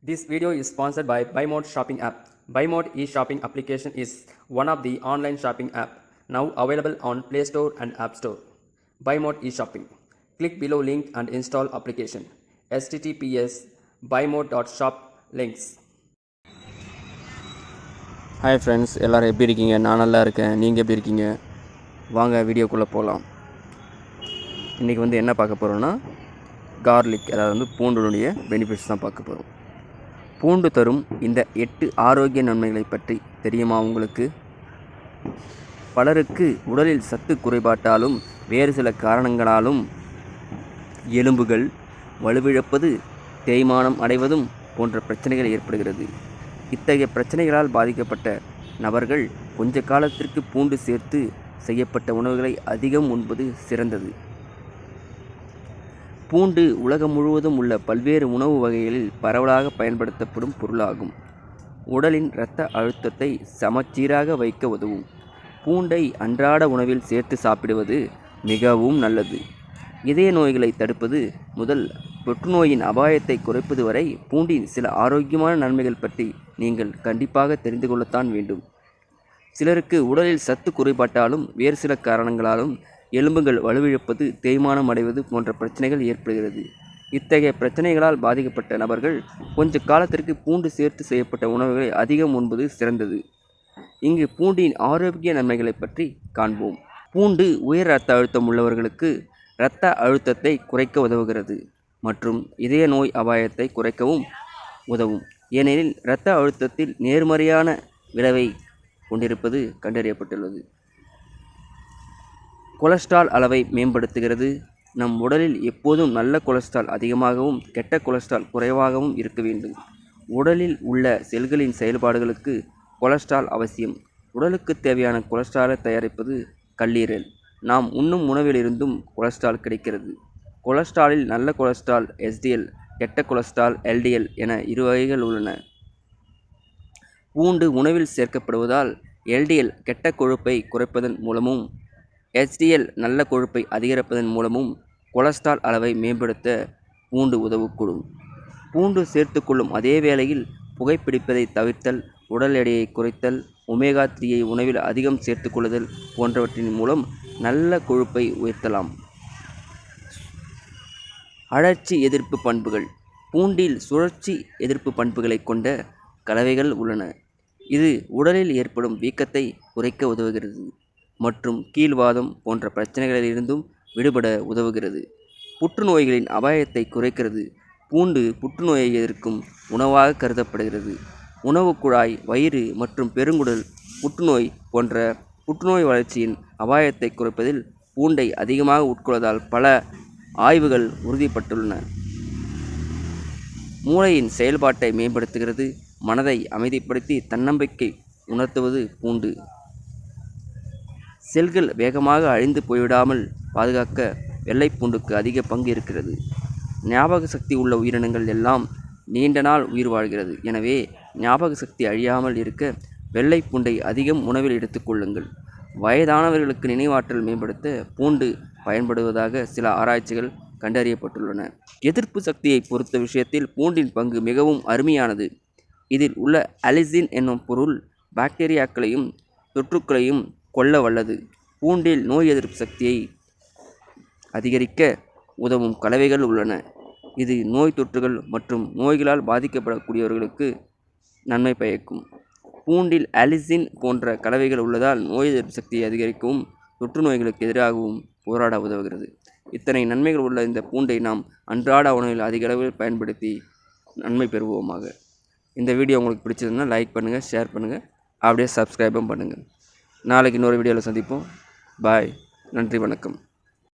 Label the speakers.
Speaker 1: This video is sponsored by BuyMode shopping app. BuyMode e-shopping application is one of the online shopping app now available on Play Store and App Store. BuyMode e-shopping. Click below link and install application. https buymode.shop links.
Speaker 2: Hi friends, எல்லோரும் எப்படி இருக்கீங்க? நான் நல்லா இருக்கேன். நீங்கள் எப்படி இருக்கீங்க? வாங்க வீடியோக்குள்ளே போகலாம். இன்றைக்கி என்ன பார்க்க போகிறோன்னா கார்லிக், அதாவது பூண்டுடைய பெனிஃபிட்ஸ் தான் பார்க்க போகிறோம். பூண்டு தரும் இந்த 8 ஆரோக்கிய நன்மைகளை பற்றி தெரியுமா உங்களுக்கு? பலருக்கு உடலில் சத்து குறைபாட்டாலும் வேறு சில காரணங்களாலும் எலும்புகள் வலுவிழப்பது, தேய்மானம் அடைவதும் போன்ற பிரச்சனைகள் ஏற்படுகிறது. இத்தகைய பிரச்சனைகளால் பாதிக்கப்பட்ட நபர்கள் கொஞ்ச காலத்திற்கு பூண்டு சேர்த்து செய்யப்பட்ட உணவுகளை அதிகம் உண்பது சிறந்தது. பூண்டு உலகம் முழுவதும் உள்ள பல்வேறு உணவு வகைகளில் பரவலாக பயன்படுத்தப்படும் பொருளாகும். உடலின் இரத்த அழுத்தத்தை சமச்சீராக வைக்க உதவும். பூண்டை அன்றாட உணவில் சேர்த்து சாப்பிடுவது மிகவும் நல்லது. இதய நோய்களை தடுப்பது முதல் புற்றுநோயின் அபாயத்தை குறைப்பது வரை பூண்டின் சில ஆரோக்கியமான நன்மைகள் பற்றி நீங்கள் கண்டிப்பாக தெரிந்து கொள்ளத்தான் வேண்டும். சிலருக்கு உடலில் சத்து குறைபாட்டாலும் வேறு சில காரணங்களாலும் எலும்புகள் வலுவிழப்பது, தேய்மானம் அடைவது போன்ற பிரச்சனைகள் ஏற்படுகிறது. இத்தகைய பிரச்சனைகளால் பாதிக்கப்பட்ட நபர்கள் கொஞ்ச காலத்திற்கு பூண்டு சேர்த்து செய்யப்பட்ட உணவுகளை அதிகம் உண்பது சிறந்தது. இங்கு பூண்டின் ஆரோக்கிய நன்மைகளை பற்றி காண்போம். பூண்டு உயர் இரத்த அழுத்தம் உள்ளவர்களுக்கு இரத்த அழுத்தத்தை குறைக்க உதவுகிறது மற்றும் இதய நோய் அபாயத்தை குறைக்கவும் உதவும். ஏனெனில் இரத்த அழுத்தத்தில் நேர்மறையான விளைவை கொண்டிருப்பது கண்டறியப்பட்டுள்ளது. கொலஸ்ட்ரால் அளவை மேம்படுத்துகிறது. நம் உடலில் எப்போதும் நல்ல கொலஸ்ட்ரால் அதிகமாகவும் கெட்ட கொலஸ்ட்ரால் குறைவாகவும் இருக்க வேண்டும். உடலில் உள்ள செல்களின் செயல்பாடுகளுக்கு கொலஸ்ட்ரால் அவசியம். உடலுக்கு தேவையான கொலஸ்ட்ராலை தயாரிப்பது கல்லீரல். நாம் உண்ணும் உணவிலிருந்தும் கொலஸ்ட்ரால் கிடைக்கிறது. கொலஸ்ட்ராலில் நல்ல கொலஸ்ட்ரால் HDL, கெட்ட கொலஸ்ட்ரால் LDL என 2 வகைகள் உள்ளன. பூண்டு உணவில் சேர்க்கப்படுவதால் LDL கெட்ட கொழுப்பை குறைப்பதன் மூலமும் HDL நல்ல கொழுப்பை அதிகரிப்பதன் மூலமும் கொலஸ்ட்ரால் அளவை மேம்படுத்த பூண்டு உதவக்கூடும். பூண்டு சேர்த்துக்கொள்ளும் அதே வேளையில் புகைப்பிடிப்பதை தவிர்த்தல், உடல் எடையை குறைத்தல், ஒமேகா 3ஐ உணவில் அதிகம் சேர்த்துக்கொள்ளுதல் போன்றவற்றின் மூலம் நல்ல கொழுப்பை உயர்த்தலாம். அழற்சி எதிர்ப்பு பண்புகள். பூண்டில் சுழற்சி எதிர்ப்பு பண்புகளை கொண்ட கலவைகள் உள்ளன. இது உடலில் ஏற்படும் வீக்கத்தை குறைக்க உதவுகிறது மற்றும் கீழ்வாதம் போன்ற பிரச்சனைகளிலிருந்தும் விடுபட உதவுகிறது. புற்றுநோய்களின் அபாயத்தை குறைக்கிறது. பூண்டு புற்றுநோயை எதிர்க்கும் உணவாக கருதப்படுகிறது. உணவு குழாய், வயிறு மற்றும் பெருங்குடல் புற்றுநோய் போன்ற புற்றுநோய் வளர்ச்சியின் அபாயத்தை குறைப்பதில் பூண்டை அதிகமாக உட்கொள்வதால் பல ஆய்வுகள் உறுதிப்பட்டுள்ளன. மூளையின் செயல்பாட்டை மேம்படுத்துகிறது. மனதை அமைதிப்படுத்தி தன்னம்பிக்கை உணர்த்துவது பூண்டு. செல்கள் வேகமாக அழிந்து போய்விடாமல் பாதுகாக்க வெள்ளைப்பூண்டுக்கு அதிக பங்கு இருக்கிறது. ஞாபக சக்தி உள்ள உயிரினங்கள் எல்லாம் நீண்ட நாள் உயிர் வாழ்கிறது. எனவே ஞாபக சக்தி அழியாமல் இருக்க வெள்ளைப்பூண்டை அதிகம் உணவில் எடுத்துக்கொள்ளுங்கள். வயதானவர்களுக்கு நினைவாற்றல் மேம்படுத்த பூண்டு பயன்படுவதாக சில ஆராய்ச்சிகள் கண்டறியப்பட்டுள்ளன. எதிர்ப்பு சக்தியை பொறுத்த விஷயத்தில் பூண்டின் பங்கு மிகவும் அருமையானது. இதில் உள்ள அலிசின் என்னும் பொருள் பாக்டீரியாக்களையும் தொற்றுக்களையும் கொல்ல வல்லது. பூண்டில் நோய் எதிர்ப்பு சக்தியை அதிகரிக்க உதவும் கலவைகள் உள்ளன. இது நோய் தொற்றுகள் மற்றும் நோய்களால் பாதிக்கப்படக்கூடியவர்களுக்கு நன்மை பயக்கும். பூண்டில் அலிசின் போன்ற கலவைகள் உள்ளதால் நோய் எதிர்ப்பு சக்தியை அதிகரிக்கவும் தொற்று நோய்களுக்கு எதிராகவும் போராட உதவுகிறது. இத்தனை நன்மைகள் உள்ள இந்த பூண்டை நாம் அன்றாட உணவில் அதிக அளவில் பயன்படுத்தி நன்மை பெறுவோமாக. இந்த வீடியோ உங்களுக்கு பிடிச்சதுன்னா லைக் பண்ணுங்கள், ஷேர் பண்ணுங்கள், அப்படியே சப்ஸ்கிரைபும் பண்ணுங்கள். நாளைக்கு இன்னொரு வீடியோவில் சந்திப்போம். பாய். நன்றி, வணக்கம்.